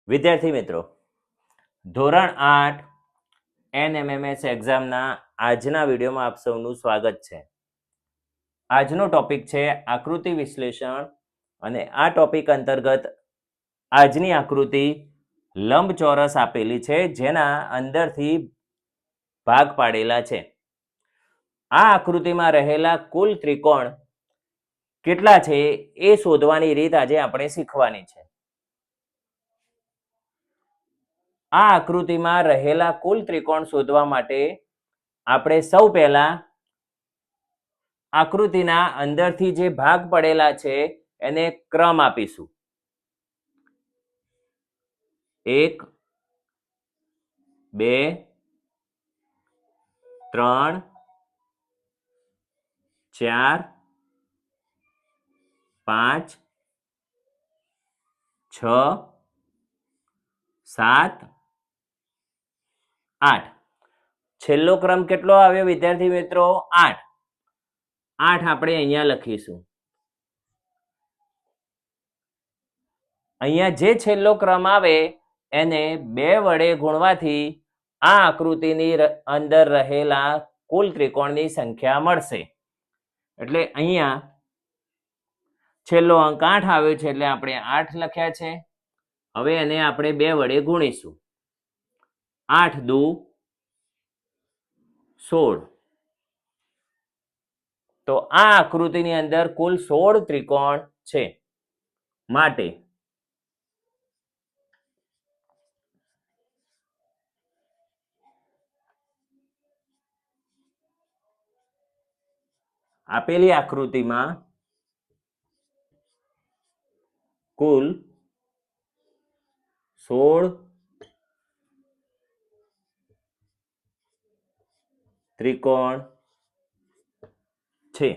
વિદ્યાર્થી મિત્રો, ધોરણ 8 NMMS એક્ઝામના આજના વિડીયોમાં આપ સૌનું સ્વાગત છે. આજનો ટોપિક છે આકૃતિ વિશ્લેષણ અને આ ટોપિક અંતર્ગત આજની આકૃતિ લંબચોરસ આપેલી છે જેના અંદરથી ભાગ પાડેલા છે. આ આકૃતિમાં રહેલા કુલ ત્રિકોણ કેટલા છે એ શોધવાની રીત આજે આપણે શીખવાની છે. આ આકૃતિમાં રહેલા કુલ ત્રિકોણ શોધવા માટે આપણે સૌ પહેલા આકૃતિના અંદરથી જે ભાગ પડેલા છે એને ક્રમ આપીશું. 1 2 3 4 5 6 7 8. છેલ્લો ક્રમ કેટલો આવ્યો વિદ્યાર્થી મિત્રો? 8. 8 આપણે અહીંયા લખીશું. અહીંયા જે છેલ્લો ક્રમ આવે એને 2 વડે ગુણવાથી આ આકૃતિની અંદર રહેલા કુલ ત્રિકોણની સંખ્યા મળશે. એટલે અહીંયા છેલ્લો અંક 8 આવ્યો છે એટલે આપણે 8 લખ્યા છે. હવે એને આપણે 2 વડે ગુણીશું. 8 દુ 16. તો આ આકૃતિની અંદર કુલ 16 ત્રિકોણ છે. માટે આપેલી આકૃતિમાં કુલ 16 ત્રિકોણ છે.